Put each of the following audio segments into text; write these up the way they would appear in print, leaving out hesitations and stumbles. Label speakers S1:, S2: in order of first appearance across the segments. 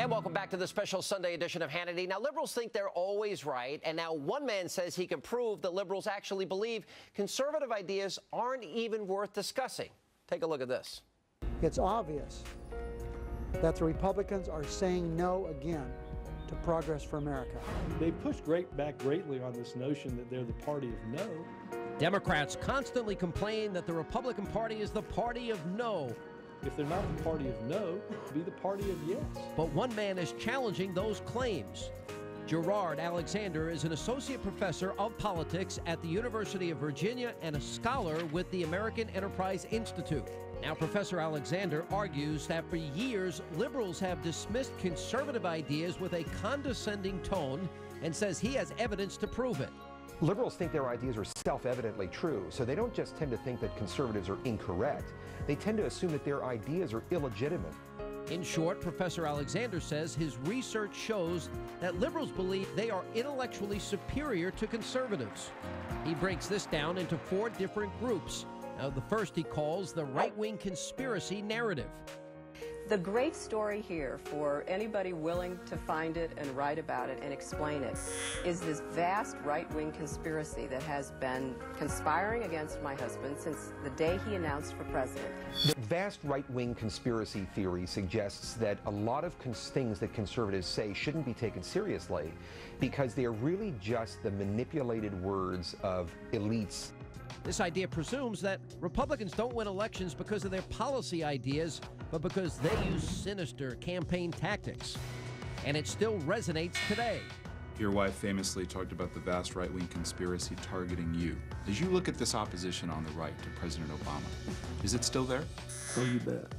S1: And welcome back to the special Sunday edition of Hannity. Now, liberals think they're always right, and now one man says he can prove that liberals actually believe conservative ideas aren't even worth discussing. Take a look at this.
S2: It's obvious that the Republicans are saying no again to Progress for America.
S3: They push back greatly on this notion that they're the party of no.
S4: Democrats constantly complain that the Republican Party is the party of no.
S3: If they're not the party of no, be the party of yes.
S4: But one man is challenging those claims. Gerard Alexander is an associate professor of politics at the University of Virginia and a scholar with the American Enterprise Institute. Now, Professor Alexander argues that for years, liberals have dismissed conservative ideas with a condescending tone and says he has evidence to prove it.
S5: Liberals think their ideas are self-evidently true, so they don't just tend to think that conservatives are incorrect. They tend to assume that their ideas are illegitimate.
S4: In short, Professor Alexander says his research shows that liberals believe they are intellectually superior to conservatives. He breaks this down into 4 different groups. Now, the first he calls the right-wing conspiracy narrative.
S6: The great story here for anybody willing to find it and write about it and explain it is this vast right-wing conspiracy that has been conspiring against my husband since the day he announced for president.
S5: The vast right-wing conspiracy theory suggests that a lot of things that conservatives say shouldn't be taken seriously because they're really just the manipulated words of elites.
S4: This idea presumes that Republicans don't win elections because of their policy ideas, but because they use sinister campaign tactics. And it still resonates today.
S7: Your wife famously talked about the vast right-wing conspiracy targeting you. As you look at this opposition on the right to President Obama, is it still there?
S3: Oh, you bet.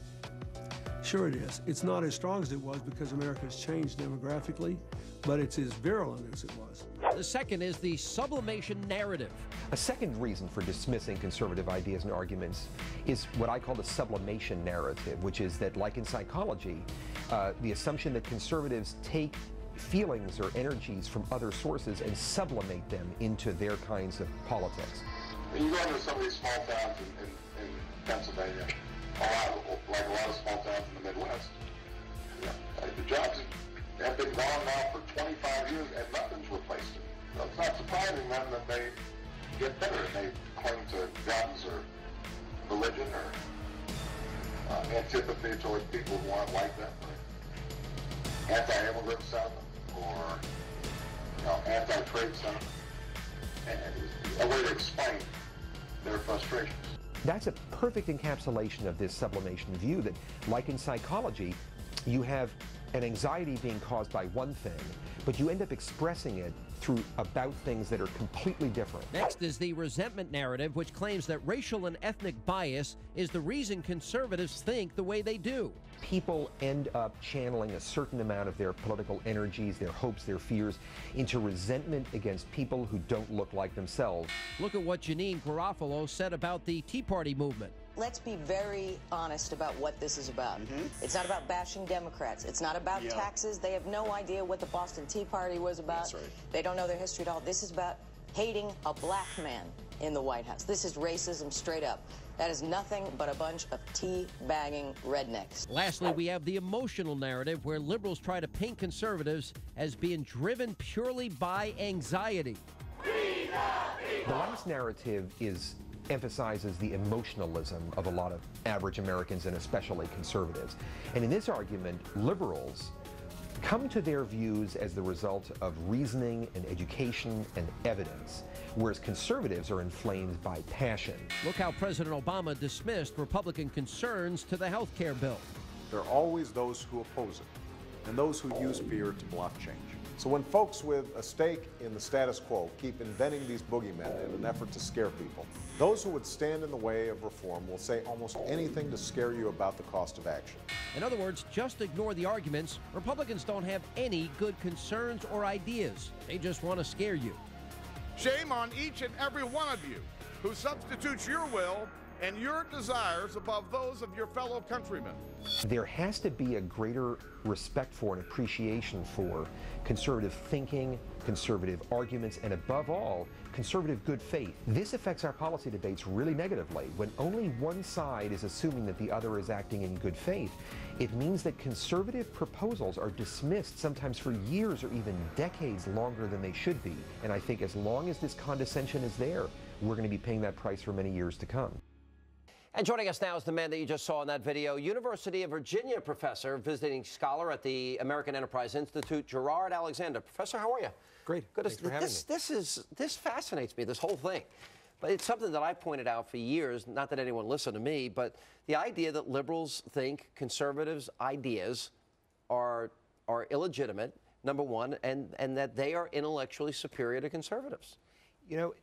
S3: Sure it is. It's not as strong as it was because America has changed demographically, but it's as virulent as it was.
S4: The second is the sublimation narrative.
S5: A second reason for dismissing conservative ideas and arguments is what I call the sublimation narrative, which is that, like in psychology, the assumption that conservatives take feelings or energies from other sources and sublimate them into their kinds of politics.
S8: You go into some of these small towns in Pennsylvania, like a lot of small towns in the Midwest. The jobs have been gone now for 25 years and nothing's replaced it. So it's not surprising then that they get better and they cling to guns or religion or antipathy towards people who aren't like them, or anti-immigrant sentiment, or anti-trade sentiment, and a way to explain their frustrations.
S5: That's a perfect encapsulation of this sublimation view that, like in psychology, you have an anxiety being caused by one thing, but you end up expressing it about things that are completely different.
S4: Next is the resentment narrative, which claims that racial and ethnic bias is the reason conservatives think the way they do.
S5: People end up channeling a certain amount of their political energies, their hopes, their fears, into resentment against people who don't look like themselves.
S4: Look at what Janine Garofalo said about the Tea Party movement.
S9: Let's be very honest about what this is about. It's not about bashing Democrats. It's not about taxes. They have no idea what the Boston Tea Party was about. That's right. They don't know their history at all. This is about hating a black man in the White House. This is racism straight up. That is nothing but a bunch of tea-bagging rednecks.
S4: Lastly, we have the emotional narrative, where liberals try to paint conservatives as being driven purely by anxiety.
S5: The last narrative emphasizes the emotionalism of a lot of average Americans and especially conservatives. And in this argument, liberals come to their views as the result of reasoning and education and evidence, whereas conservatives are inflamed by passion.
S4: Look how President Obama dismissed Republican concerns to the health care bill.
S10: There are always those who oppose it and those who use fear to block change. So when folks with a stake in the status quo keep inventing these boogeymen in an effort to scare people, those who would stand in the way of reform will say almost anything to scare you about the cost of action.
S4: In other words, just ignore the arguments. Republicans don't have any good concerns or ideas. They just want to scare you.
S11: Shame on each and every one of you who substitutes your will and your desires above those of your fellow countrymen.
S5: There has to be a greater respect for and appreciation for conservative thinking, conservative arguments, and above all, conservative good faith. This affects our policy debates really negatively. When only one side is assuming that the other is acting in good faith, it means that conservative proposals are dismissed sometimes for years or even decades longer than they should be. And I think as long as this condescension is there, we're going to be paying that price for many years to come.
S1: And joining us now is the man that you just saw in that video, University of Virginia professor, visiting scholar at the American Enterprise Institute, Gerard Alexander. Professor, how are you?
S5: Great.
S1: Good.
S5: Thanks for having me.
S1: This fascinates me, this whole thing. But it's something that I pointed out for years, not that anyone listened to me, but the idea that liberals think conservatives' ideas are illegitimate, number one, and that they are intellectually superior to conservatives.
S5: You know,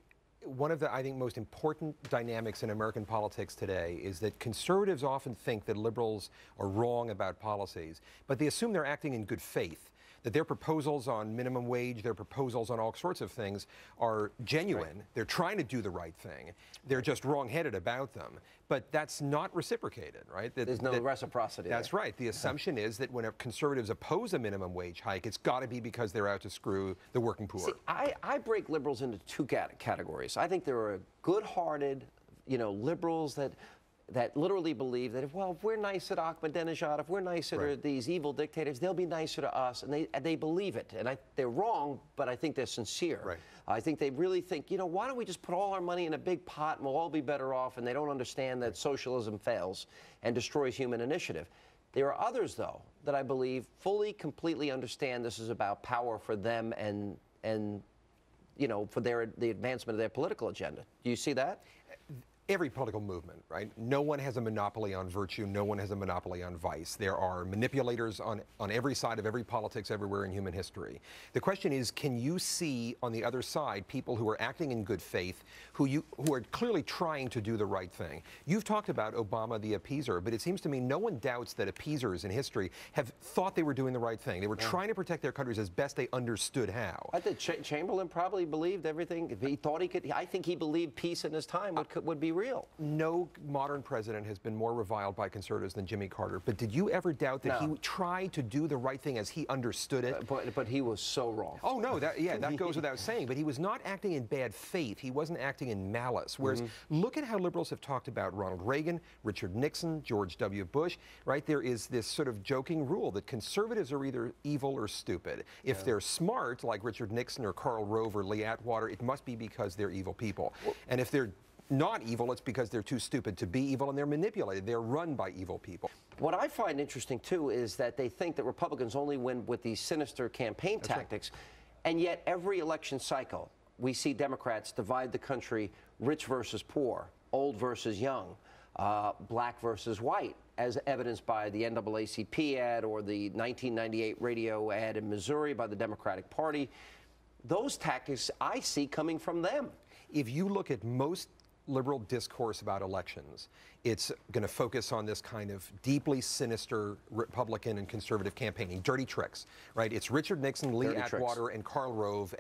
S5: one of the, I think, most important dynamics in American politics today is that conservatives often think that liberals are wrong about policies, but they assume they're acting in good faith, that their proposals on minimum wage, their proposals on all sorts of things are genuine. Right. They're trying to do the right thing. They're just wrong-headed about them. But that's not reciprocated, right?
S1: There's no reciprocity.
S5: That's right. The assumption is that when conservatives oppose a minimum wage hike, it's got to be because they're out to screw the working poor.
S1: See, I break liberals into two categories. I think there are good-hearted, liberals that literally believe that if we're nice at Ahmadinejad, if we're nicer to these evil dictators, they'll be nicer to us, and they believe it. And they're wrong, but I think they're sincere.
S5: Right.
S1: I think they really think, why don't we just put all our money in a big pot and we'll all be better off, and they don't understand that socialism fails and destroys human initiative. There are others, though, that I believe fully, completely understand this is about power for them and for the advancement of their political agenda. Do you see that?
S5: Every political movement, right? No one has a monopoly on virtue. No one has a monopoly on vice. There are manipulators on every side of every politics everywhere in human history. The question is, can you see on the other side people who are acting in good faith, who are clearly trying to do the right thing? You've talked about Obama the appeaser, but it seems to me no one doubts that appeasers in history have thought they were doing the right thing. They were trying to protect their countries as best they understood how.
S1: I think Chamberlain probably believed everything. He thought he could. I think he believed peace in his time would be real.
S5: No modern president has been more reviled by conservatives than Jimmy Carter. But did you ever doubt that he tried to do the right thing as he understood it?
S1: But he was so wrong.
S5: Oh, no, that goes without saying. But he was not acting in bad faith. He wasn't acting in malice. Whereas look at how liberals have talked about Ronald Reagan, Richard Nixon, George W. Bush, right? There is this sort of joking rule that conservatives are either evil or stupid. If they're smart, like Richard Nixon or Karl Rove or Lee Atwater, it must be because they're evil people. And if they're not evil, it's because they're too stupid to be evil and they're manipulated. They're run by evil people.
S1: What I find interesting, too, is that they think that Republicans only win with these sinister campaign tactics, and yet every election cycle, we see Democrats divide the country rich versus poor, old versus young, black versus white, as evidenced by the NAACP ad or the 1998 radio ad in Missouri by the Democratic Party. Those tactics I see coming from them.
S5: If you look at most liberal discourse about elections, it's going to focus on this kind of deeply sinister Republican and conservative campaigning, dirty tricks, right? It's Richard Nixon, Lee Atwater, and Karl Rove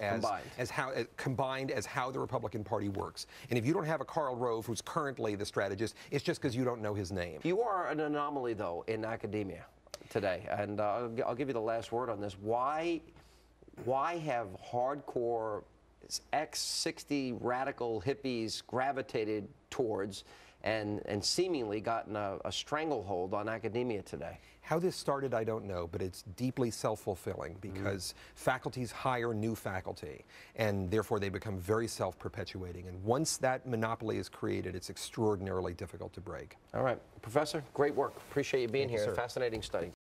S5: combined as how the Republican Party works. And if you don't have a Karl Rove who's currently the strategist, it's just because you don't know his name.
S1: You are an anomaly, though, in academia today, and I'll give you the last word on this. Why have hardcore ex-60 radical hippies gravitated towards and seemingly gotten a stranglehold on academia today?
S5: How this started, I don't know, but it's deeply self-fulfilling because faculties hire new faculty, and therefore they become very self-perpetuating. And once that monopoly is created, it's extraordinarily difficult to break.
S1: All right. Professor, great work. Appreciate you being here. Fascinating study.